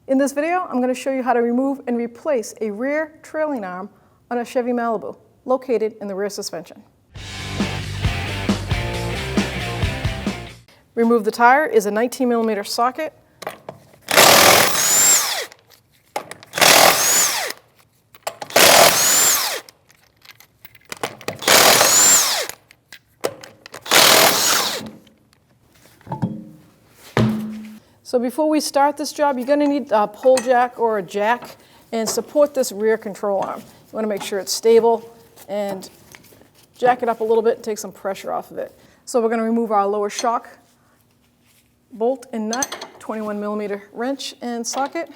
In this video, I'm going to show you how to remove and replace a rear trailing arm on a Chevy Malibu located in the rear suspension. Remove the tire is a 19mm socket. So before we start this job, you're going to need a pull jack or a jack and support this rear control arm. You want to make sure it's stable and jack it up a little bit and take some pressure off of it. So we're going to remove our lower shock bolt and nut, 21mm wrench and socket.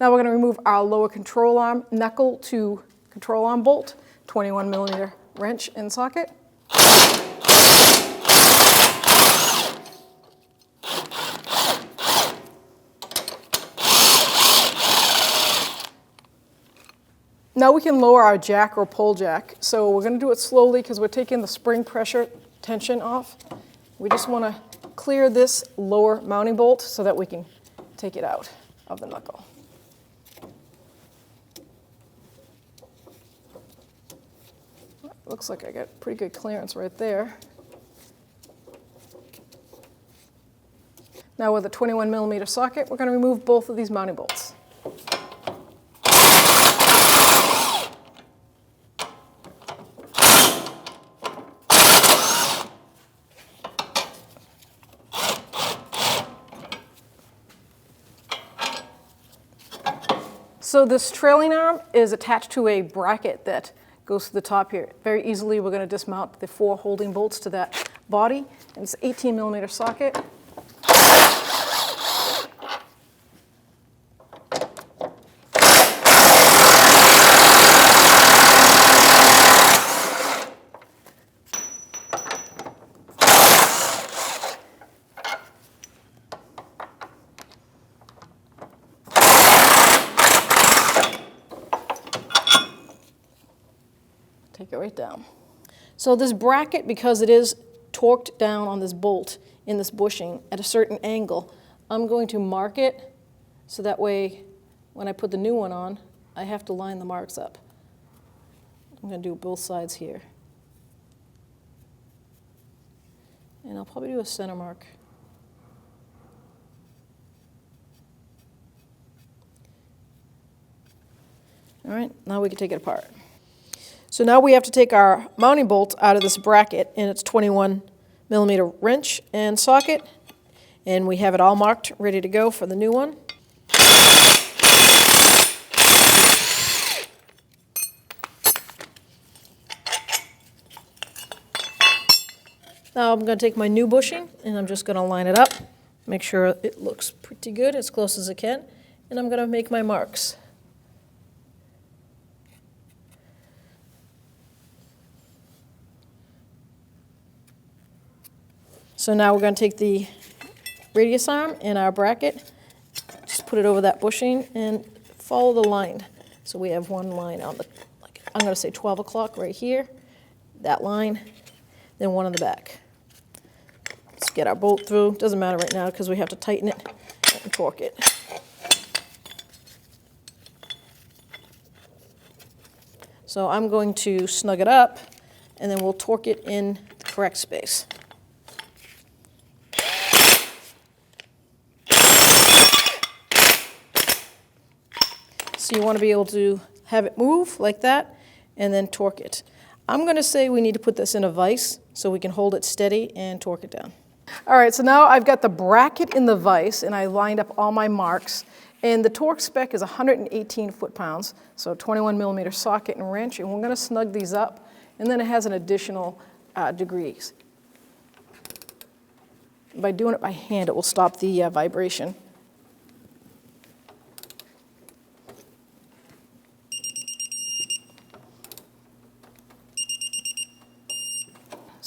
Now we're going to remove our lower control arm knuckle to control arm bolt, 21mm wrench and socket. Now we can lower our jack or pull jack. So we're going to do it slowly because we're taking the spring pressure tension off. We just want to clear this lower mounting bolt so that we can take it out of the knuckle. Looks like I got pretty good clearance right there. Now with a 21mm socket, we're going to remove both of these mounting bolts. So this trailing arm is attached to a bracket that goes to the top here. Very easily, we're going to dismount the 4 holding bolts to that body. And it's an 18mm socket. Take it right down. So this bracket, because it is torqued down on this bolt in this bushing at a certain angle, I'm going to mark it so that way when I put the new one on, I have to line the marks up. I'm going to do both sides here. And I'll probably do a center mark. All right, now we can take it apart. So now we have to take our mounting bolt out of this bracket, and it's 21mm wrench and socket, and we have it all marked, ready to go for the new one. Now I'm going to take my new bushing, and I'm just going to line it up, make sure it looks pretty good, as close as it can, and I'm going to make my marks. So now we're going to take the radius arm in our bracket, just put it over that bushing and follow the line. So we have one line on the, I'm going to say 12 o'clock right here, that line, then one on the back. Let's get our bolt through. Doesn't matter right now because we have to tighten it and torque it. So I'm going to snug it up and then we'll torque it in the correct space. So you want to be able to have it move like that and then torque it. I'm going to say we need to put this in a vise so we can hold it steady and torque it down. All right, so now I've got the bracket in the vise and I lined up all my marks. And the torque spec is 118 foot-pounds, so 21mm socket and wrench. And we're going to snug these up. And then it has an additional degrees. By doing it by hand, it will stop the vibration.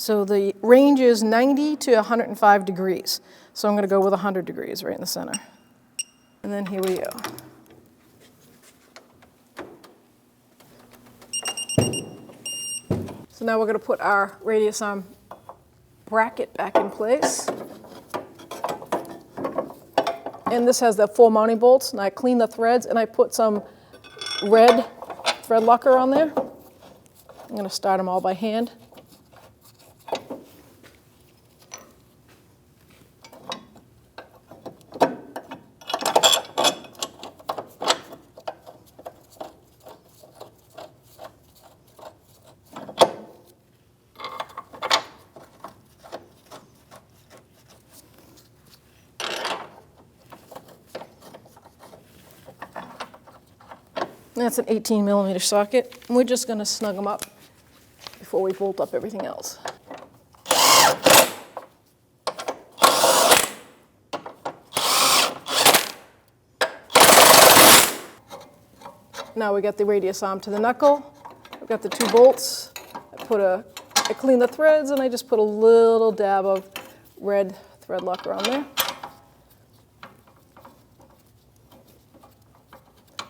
So the range is 90 to 105 degrees. So I'm going to go with 100 degrees right in the center. And then here we go. So now we're going to put our radius arm bracket back in place. And this has the 4 mounting bolts, and I clean the threads, and I put some red thread locker on there. I'm going to start them all by hand. That's an 18mm socket, and we're just going to snug them up before we bolt up everything else. Now we got the radius arm to the knuckle. I've got the 2 bolts. I clean the threads, and I just put a little dab of red thread locker on there.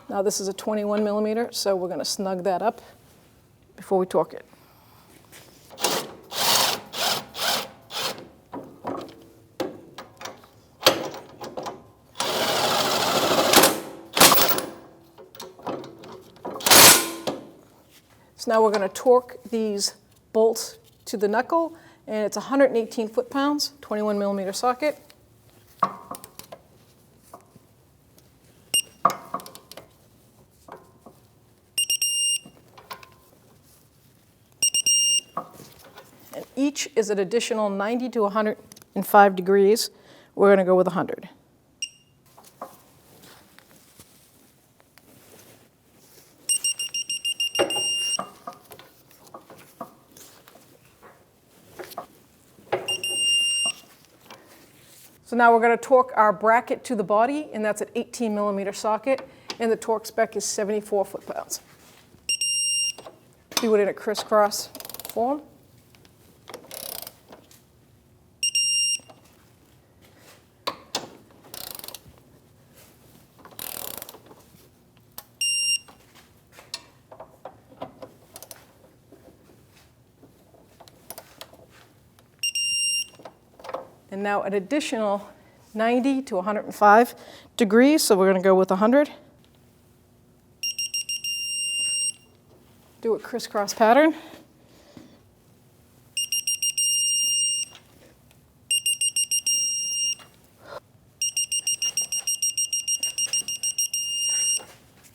Now this is a 21mm, so we're going to snug that up before we torque it. So now we're going to torque these bolts to the knuckle, and it's 118 foot-pounds, 21mm socket. And each is an additional 90 to 105 degrees. We're going to go with 100. So now we're going to torque our bracket to the body, and that's an 18mm socket, and the torque spec is 74 foot-pounds. Do it in a crisscross form. And now an additional 90 to 105 degrees, so we're going to go with 100. Do a crisscross pattern.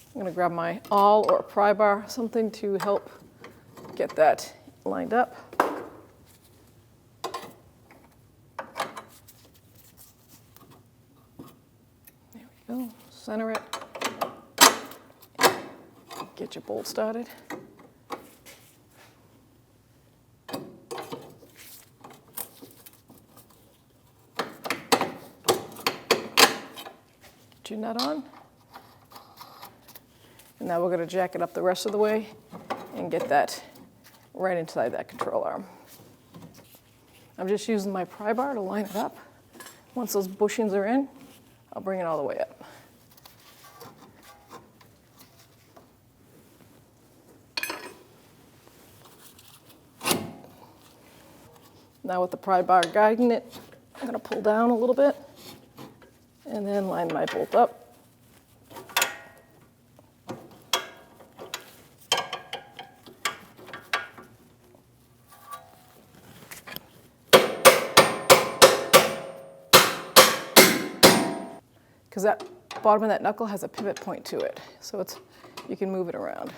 I'm going to grab my awl or a pry bar, something to help get that lined up. Center it, get your bolt started. Get your nut on. And now we're going to jack it up the rest of the way and get that right inside that control arm. I'm just using my pry bar to line it up. Once those bushings are in, I'll bring it all the way up. Now with the pry bar guiding it, I'm going to pull down a little bit and then line my bolt up. Because that bottom of that knuckle has a pivot point to it, so you can move it around.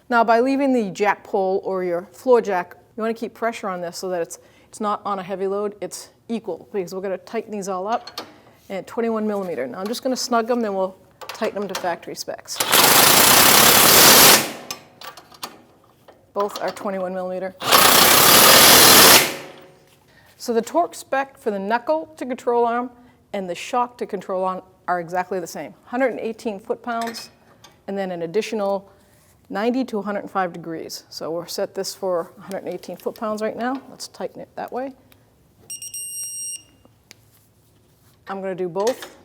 Now, by leaving the jack pole or your floor jack, you want to keep pressure on this so that it's not on a heavy load, it's equal, because we're going to tighten these all up at 21mm. Now I'm just going to snug them, then we'll tighten them to factory specs. Both are 21mm. So the torque spec for the knuckle to control arm and the shock to control arm are exactly the same. 118 foot-pounds, and then an additional 90 to 105 degrees. So we'll set this for 118 foot-pounds right now. Let's tighten it that way. I'm going to do both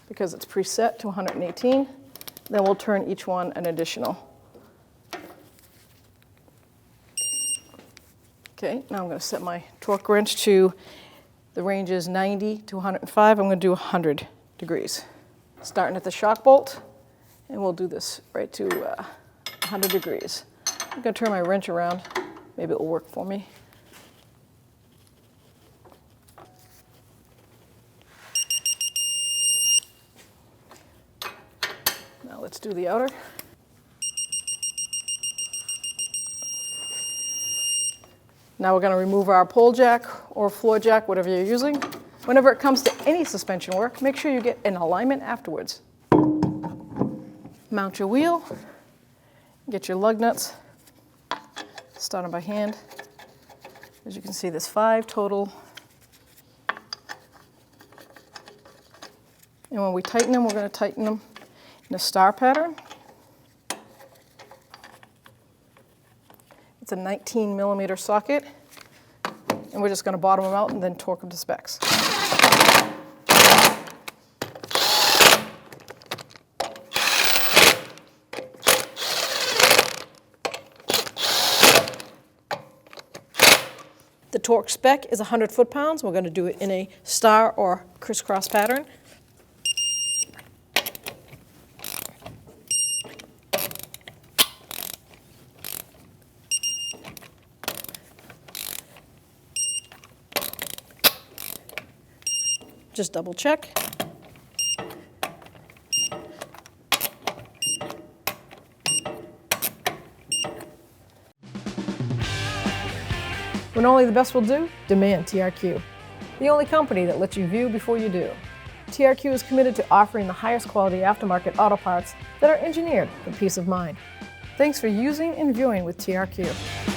because it's preset to 118. Then we'll turn each one an additional. Okay, now I'm going to set my torque wrench to, the range is 90 to 105. I'm going to do 100 degrees. Starting at the shock bolt, and we'll do this right to 100 degrees. I'm going to turn my wrench around. Maybe it will work for me. Now let's do the outer. Now we're going to remove our pole jack or floor jack, whatever you're using. Whenever it comes to any suspension work, make sure you get in alignment afterwards. Mount your wheel, get your lug nuts, starting by hand. As you can see, there's 5 total. And when we tighten them, we're going to tighten them in a star pattern. It's a 19 millimeter socket, and we're just going to bottom them out and then torque them to specs. The torque spec is 100 foot-pounds. We're going to do it in a star or crisscross pattern. Just double check. When only the best will do, demand TRQ. The only company that lets you view before you do. TRQ is committed to offering the highest quality aftermarket auto parts that are engineered for peace of mind. Thanks for using and viewing with TRQ.